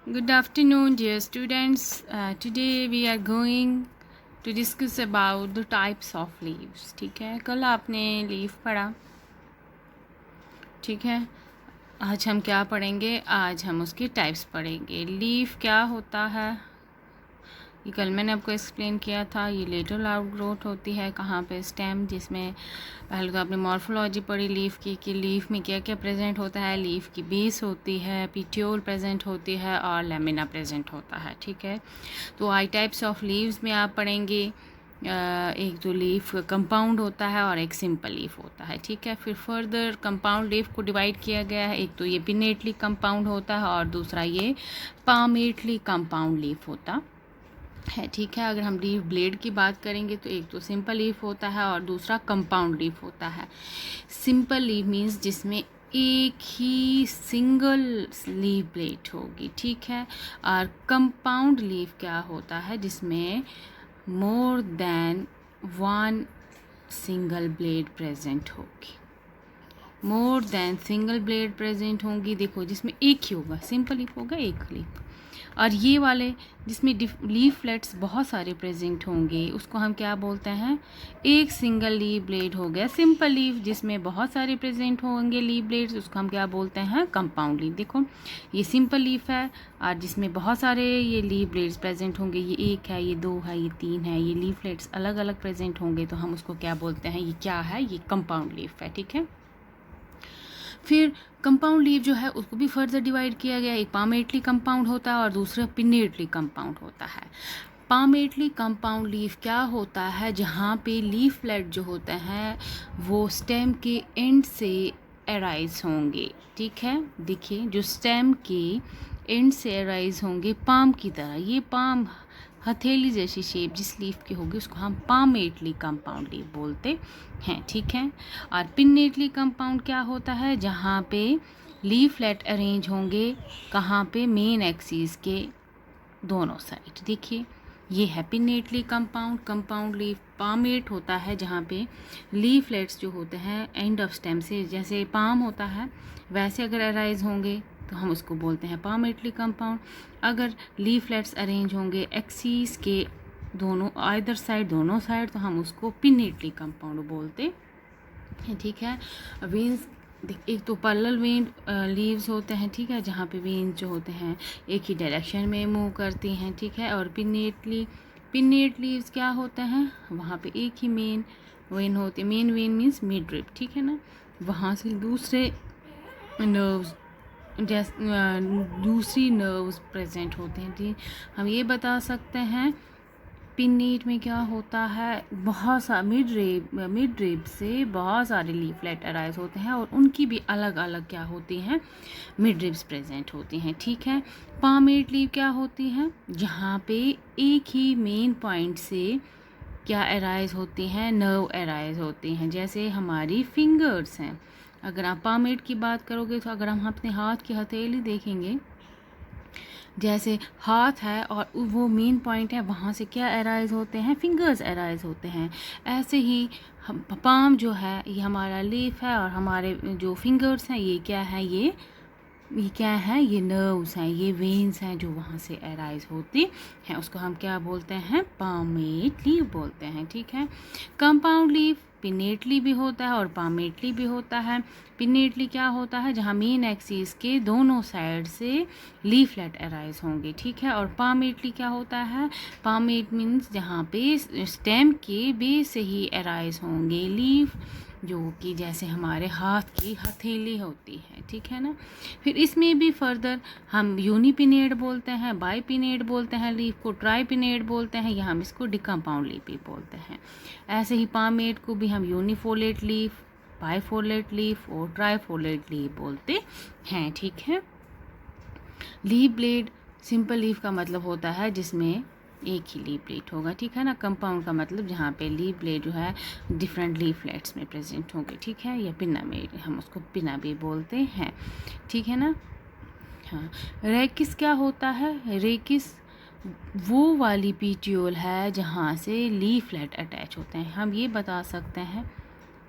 Good afternoon, dear students. Today we are going to discuss about the types of leaves. ठीक है, कल आपने leaf पढ़ा. ठीक है, आज हम क्या पढ़ेंगे? आज हम उसके टाइप्स पढ़ेंगे. लीफ क्या होता है ये कल मैंने आपको एक्सप्लेन किया था. ये लेटरल आउटग्रोथ होती है. कहाँ पे? स्टेम, जिसमें पहले तो आपने मॉर्फोलॉजी पढ़ी लीफ की कि लीफ में क्या क्या प्रेजेंट होता है. लीफ की बेस होती है, पिट्यूल प्रेजेंट होती है और लेमिना प्रेजेंट होता है. ठीक है, तो आई टाइप्स ऑफ लीव्स में आप पढ़ेंगे. एक तो लीफ कंपाउंड होता है और एक सिंपल लीफ होता है. ठीक है, फिर फर्दर कंपाउंड लीफ को डिवाइड किया गया है. एक तो ये पिनेटली कंपाउंड होता है और दूसरा ये पामेटली कंपाउंड लीफ होता है. ठीक है, अगर हम लीफ ब्लेड की बात करेंगे तो एक तो सिंपल लीफ होता है और दूसरा कंपाउंड लीफ होता है. सिंपल लीफ मीन्स जिसमें एक ही सिंगल लीफ ब्लेड होगी. ठीक है, और कंपाउंड लीफ क्या होता है? जिसमें more than one single blade present होगी. More than single blade present होंगी. देखो, जिसमें एक ही होगा, सिंपल लीफ होगा एक लीफ. और ये वाले जिसमें लीफलेट्स बहुत सारे प्रेजेंट होंगे उसको हम क्या बोलते हैं? एक सिंगल लीफ ब्लेड हो गया सिंपल लीफ. जिसमें बहुत सारे प्रेजेंट होंगे लीफ ब्लेड्स उसको हम क्या बोलते हैं? Compound leaf. देखो, ये सिंपल लीफ है और जिसमें बहुत सारे ये लीफ ब्लेड्स प्रेजेंट होंगे. ये एक है, ये दो है, ये तीन है, ये लीफलेट्स अलग अलग प्रेजेंट होंगे तो हम उसको क्या बोलते हैं? ये क्या है? ये कंपाउंड लीफ है. ठीक है, फिर कंपाउंड लीफ जो है उसको भी फर्दर डिवाइड किया गया. एक पामेटली कंपाउंड होता है और दूसरा पिनेटली कंपाउंड होता है. पामेटली कंपाउंड लीफ क्या होता है? जहाँ पे लीफलेट जो होते हैं वो स्टेम के एंड से अराइज होंगे. ठीक है, देखिए, जो स्टेम के एंड से अराइज होंगे पाम की तरह. ये पाम हथेली जैसी शेप जिस लीफ की होगी उसको हम पामेटली कंपाउंड लीफ बोलते हैं. ठीक है, और पिनेटली कंपाउंड क्या होता है? जहाँ पे लीफलेट अरेंज होंगे. कहाँ पे? मेन एक्सिस के दोनों साइड. देखिए, ये है pinnately compound. Compound leaf palmate होता है जहाँ पे लीफलेट्स जो होते हैं एंड ऑफ स्टेम से, जैसे पाम होता है वैसे अगर अराइज होंगे तो हम उसको बोलते हैं पामेटली कंपाउंड. अगर लीफलेट्स अरेंज होंगे एक्सिस के दोनों आइदर साइड, दोनों साइड, तो हम उसको पिनेटली कंपाउंड बोलते हैं. ठीक है, वेन्स, एक तो पैरेलल वेन लीव्स होते हैं. ठीक है, जहाँ पे वेन्स जो होते हैं एक ही डायरेक्शन में मूव करती हैं. ठीक है, और पिनेट लीव्स क्या होते हैं? वहाँ पे एक ही मेन वेन होती है. Main vein means mid rib. ठीक है ना, वहाँ से दूसरे नर्व्स दूसरी नर्व्स प्रेजेंट होते हैं. ठीक, हम ये बता सकते हैं पिनेट में क्या होता है? बहुत सा मिड रिब से बहुत सारे लीफलेट अराइज होते हैं और उनकी भी अलग अलग क्या होती हैं? मिड रिब्स प्रेजेंट होती हैं. ठीक है, पामेट लीफ क्या होती है? जहाँ पे एक ही मेन पॉइंट से क्या अराइज होती हैं? नर्व अराइज होती हैं. जैसे हमारी फिंगर्स हैं. अगर आप पामेट की बात करोगे तो अगर हम अपने हाथ की हथेली देखेंगे, जैसे हाथ है और वो मेन पॉइंट है, वहाँ से क्या अराइज होते हैं? फिंगर्स अराइज होते हैं. ऐसे ही हम पाम जो है ये हमारा लीफ है और हमारे जो फिंगर्स हैं ये क्या है? ये क्या है? ये नर्व्स हैं, ये वेन्स हैं जो वहाँ से अराइज होती हैं. उसको हम क्या बोलते हैं? पामेट लीफ बोलते हैं. ठीक है, कंपाउंड लीफ पिनेटली भी होता है और पामेटली भी होता है. पिनेटली क्या होता है? जहाँ मेन एक्सिस के दोनों साइड से लीफलेट अराइज होंगे. ठीक है, और पामेटली क्या होता है? पामेट मीन्स जहाँ पे स्टेम के बेस से ही अराइज होंगे लीफ, जो कि जैसे हमारे हाथ की हथेली होती है. ठीक है ना, फिर इसमें भी फर्दर हम यूनिपिनेट बोलते हैं, बाईपिनेट बोलते हैं लीफ को, ट्राईपिनेट बोलते हैं, या हम इसको डिकम्पाउंड लीफ भी बोलते हैं. ऐसे ही पामेट को भी हम यूनिफोलेट लीफ, बाईफोलेट लीफ और ट्राईफोलेट लीफ बोलते हैं. ठीक है, लीफ ब्लेड सिंपल लीफ का मतलब होता है जिसमें एक ही लीफ ब्लेड होगा. ठीक है ना, कंपाउंड का मतलब जहाँ पे लीफ ब्लेड जो है डिफरेंट लीफलेट्स में प्रेजेंट होंगे. ठीक है, या पिना में हम उसको पिना भी बोलते हैं. ठीक है ना. हाँ, रेकिस क्या होता है? रेकिस वो वाली पीट्यूल है जहाँ से लीफलेट अटैच होते हैं. हम ये बता सकते हैं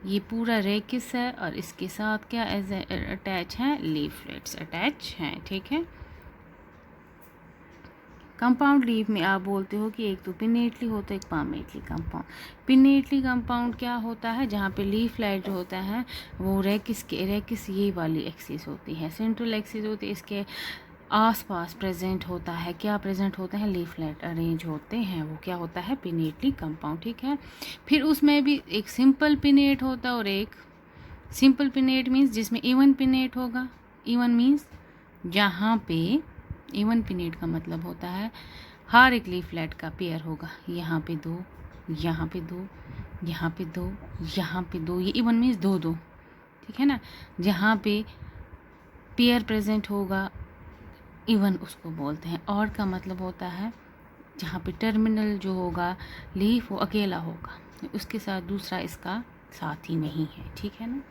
ये पूरा रेकिस है और इसके साथ क्या एज अटैच है? लीफलेट्स अटैच हैं. ठीक है, कंपाउंड लीफ में आप बोलते हो कि एक तो पिनेटली होता है, एक पामेटली कंपाउंड। पिनेटली कंपाउंड क्या होता है, जहाँ पे लीफलेट जो होता है वो रेकिस ये वाली एक्सिस होती है, सेंट्रल एक्सिस होती है, इसके आसपास प्रेजेंट होता है, क्या प्रेजेंट होता है, लीफलेट अरेंज होते हैं, वो क्या होता है, पिनेटली कंपाउंड। ठीक है, फिर उसमें भी एक सिंपल पिनेट होता है और एक सिंपल पिनेट मीन्स जिसमें इवन पिनेट होगा। इवन मीन्स जहाँ पे इवन पिनेट का मतलब होता है हर एक लीफलेट का पेयर होगा, यहाँ पे दो, यहाँ पे दो, यहाँ पे दो, यहाँ पे दो, ये इवन मीन्स दो दो। ठीक है ना, जहाँ पे पेयर प्रेजेंट होगा इवन उसको बोलते हैं। ऑड का मतलब होता है जहाँ पे टर्मिनल जो होगा लीफ वो अकेला होगा, उसके साथ दूसरा इसका साथी नहीं है। ठीक है ना,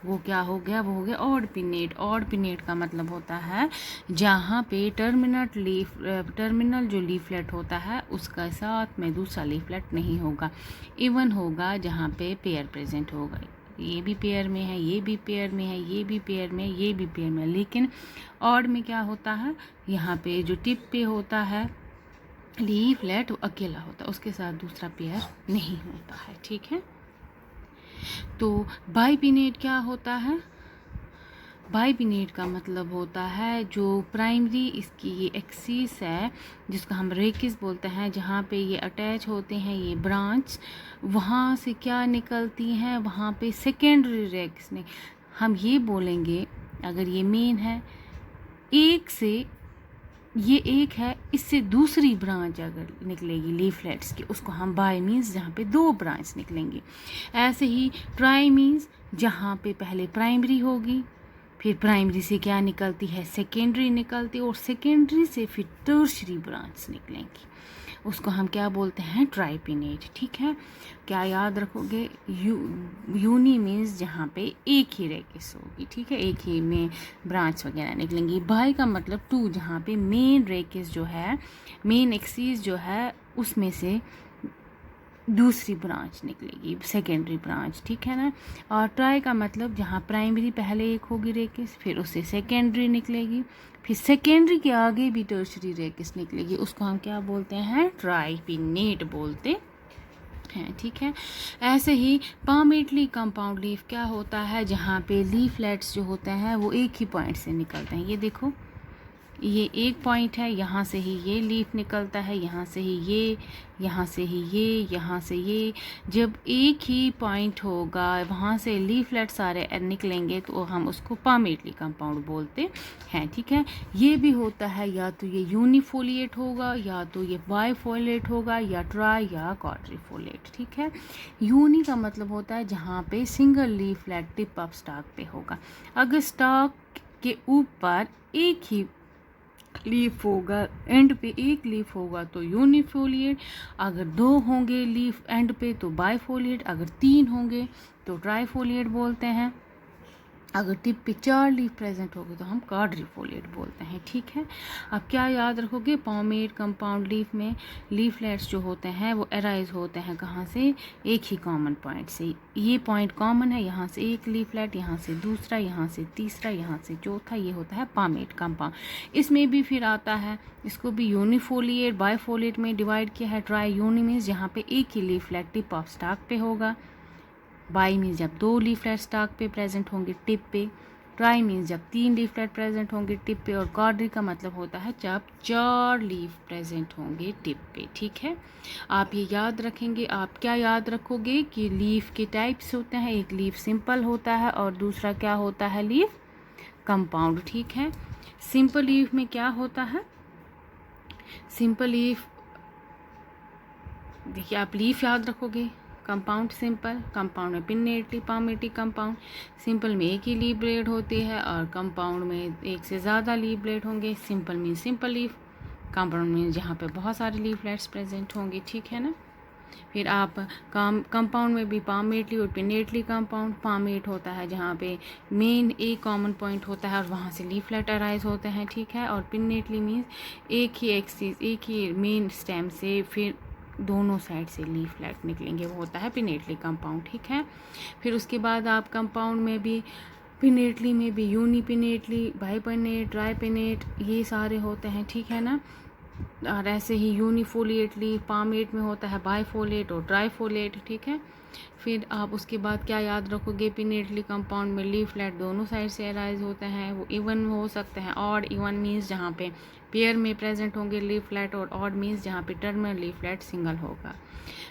वो क्या हो गया, वो हो गया ऑड पिनेट। ऑड पिनेट का मतलब होता है जहाँ पे टर्मिनल जो लीफलेट होता है उसका साथ में दूसरा लीफलेट नहीं होगा। इवन होगा जहाँ पे पेयर प्रेजेंट होगा, ये भी पेयर में है, ये भी पेयर में है, ये भी पेयर में, ये भी पेयर में। लेकिन ऑड में क्या होता है, यहाँ पे जो टिप पे होता है लीफलेट वो अकेला होता है, उसके साथ दूसरा पेयर नहीं होता है। ठीक है, तो बाइपिनेट क्या होता है, बाइपिनेट का मतलब होता है जो प्राइमरी इसकी ये एक्सिस है जिसको हम रेकिस बोलते हैं, जहाँ पे ये अटैच होते हैं ये ब्रांच, वहाँ से क्या निकलती हैं, वहाँ पे सेकेंडरी रेकिस ने हम ये बोलेंगे, अगर ये मेन है एक से ये एक है, इससे दूसरी ब्रांच अगर निकलेगी लीफलेट्स की उसको हम बाई मीन्स जहाँ पे दो ब्रांच निकलेंगी। ऐसे ही ट्राई मीन्स जहाँ पे पहले प्राइमरी होगी, फिर प्राइमरी से क्या निकलती है, सेकेंडरी निकलती है, और सेकेंडरी से फिर टर्शरी ब्रांच निकलेंगी, उसको हम क्या बोलते हैं, ट्राइपिनेट। ठीक है, क्या याद रखोगे, यूनी मीन्स जहाँ पे एक ही रेकिस होगी। ठीक है, एक ही में ब्रांच वगैरह निकलेंगी। बाई का मतलब टू, जहाँ पे मेन रेकिस जो है, मेन एक्सिस जो है उसमें से दूसरी ब्रांच निकलेगी, सेकेंडरी ब्रांच। ठीक है ना, और ट्राई का मतलब जहाँ प्राइमरी पहले एक होगी रेकिस, फिर उससे सेकेंडरी निकलेगी, फिर सेकेंडरी के आगे भी टर्शरी रेकिस निकलेगी, उसको हम क्या बोलते हैं, ट्राइपिनेट बोलते हैं। ठीक है, ऐसे ही पामेटली कंपाउंड लीफ क्या होता है, जहाँ पे लीफलेट्स जो होते हैं वो एक ही पॉइंट से निकलते हैं। ये देखो, ये एक पॉइंट है, यहाँ से ही ये लीफ निकलता है, यहाँ से ही ये, यहाँ से ही ये, यहाँ से ये। जब एक ही पॉइंट होगा वहाँ से लीफलेट सारे निकलेंगे तो हम उसको पामेटली कंपाउंड बोलते हैं। ठीक है, ये भी होता है या तो ये यूनिफोलिएट होगा, या तो ये बाइफोलिएट होगा, या ट्राई या क्वाड्रिफोलिएट। ठीक है, यूनी का मतलब होता है जहाँ पे single leaflet tip of stock पे होगा। अगर स्टॉक के ऊपर एक ही लीफ होगा, एंड पे एक लीफ होगा तो यूनिफोलिएट, अगर दो होंगे लीफ एंड पे तो बाइफोलिएट, अगर तीन होंगे तो ट्राइफोलिएट बोलते हैं, अगर टिप पे चार लीफ प्रेजेंट होगी तो हम क्वाड्रिफोलिएट बोलते हैं। ठीक है, अब क्या याद रखोगे, पामेट कंपाउंड लीफ में लीफलेट्स जो होते हैं वो अराइज होते हैं कहाँ से, एक ही कॉमन पॉइंट से। ये पॉइंट कॉमन है, यहाँ से एक लीफलेट, यहाँ से दूसरा, यहाँ से तीसरा, यहाँ से चौथा, ये होता है पामेट कंपाउंड। इसमें भी फिर आता है, इसको भी यूनिफोलिएट बाइफोलिएट में डिवाइड किया है। ट्राई यूनि मीन्स जहाँ पे एक ही लीफलेट टिप ऑफ स्टॉक पे होगा, बाई मीन्स जब दो लीफलेट स्टॉक पे प्रेजेंट होंगे टिप पे, ट्राई मीन्स जब तीन लीफलेट प्रेजेंट होंगे टिप पे, और क्वाड्री का मतलब होता है जब चार लीफ प्रेजेंट होंगे टिप पे। ठीक है, आप ये याद रखेंगे। आप क्या याद रखोगे कि लीफ के टाइप्स होते हैं, एक लीफ सिंपल होता है और दूसरा क्या होता है, लीफ कंपाउंड। ठीक है, सिंपल लीफ में क्या होता है, सिंपल लीफ देखिए आप लीफ याद रखोगे, कंपाउंड सिंपल, कंपाउंड में पिनेटली पामेटली कंपाउंड, सिंपल में एक ही लीफ ब्लेड होती है और कंपाउंड में एक से ज़्यादा लीफ ब्लेड होंगे। Simple mean simple leaf, compound mean जहाँ पे बहुत सारे लीफलेट्स प्रेजेंट होंगे। ठीक है ना, फिर आप कंपाउंड में भी पामेटली और पिनेटली कंपाउंड, पामेट होता है जहाँ पे मेन एक कॉमन पॉइंट होता है और वहाँ से लीफलेट अराइज होते हैं। ठीक है, और पिनेटली मीन्स एक ही एक्सिस, एक ही मेन स्टेम से फिर दोनों साइड से लीफलेट निकलेंगे, वो होता है पिनेटली कंपाउंड। ठीक है, फिर उसके बाद आप कंपाउंड में भी पिनेटली में भी यूनिपिनेटली, बाइपिनेट, ट्राइपिनेट, ये सारे होते हैं। ठीक है ना, और ऐसे ही यूनिफोलिएट लीफ पामेट में होता है बाइफोलेट और ट्राइफोलेट, ठीक है। फिर आप उसके बाद क्या याद रखोगे, पिनेटली कंपाउंड में लीफलेट दोनों साइड से अराइज होते हैं, वो इवन हो सकते हैं। ऑड इवन मीन्स जहाँ पे पेयर में प्रेजेंट होंगे लीफलेट, और ऑड मीन्स जहाँ पे टर्मिनल लीफलेट सिंगल होगा।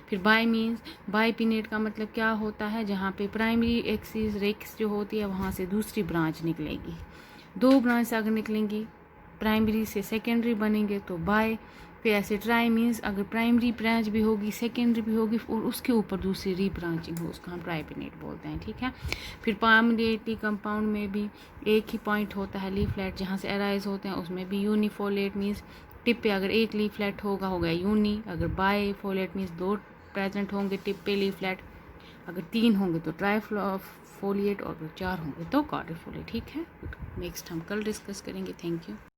फिर बाई मीन्स, बाई पिनेट का मतलब क्या होता है, जहाँ पे प्राइमरी एक्सिस रेक्स जो होती है वहाँ से दूसरी ब्रांच निकलेगी। दो ब्रांच अगर निकलेंगी प्राइमरी से सेकेंडरी बनेंगे तो बाय। फिर ऐसे ट्राई मीन्स अगर प्राइमरी ब्रांच भी होगी सेकेंडरी भी होगी और उसके ऊपर दूसरी री ब्रांचिंग हो, उसका हम ट्राइपिनेट बोलते हैं, ठीक है। फिर पामडेटली कंपाउंड में भी एक ही पॉइंट होता है लीफलेट जहाँ से अराइज होते हैं, उसमें भी यूनिफोलेट मीन्स टिप पे अगर एक लीफलेट होगा हो गया यूनी, अगर बाई फोलेट मीन्स दो प्रेजेंट होंगे टिप पे लीफलेट, अगर तीन होंगे तो ट्राइफोलिएट और अगर चार होंगे तो क्वाड्रिफोलिएट, ठीक है। नेक्स्ट हम कल डिस्कस करेंगे। Thank you.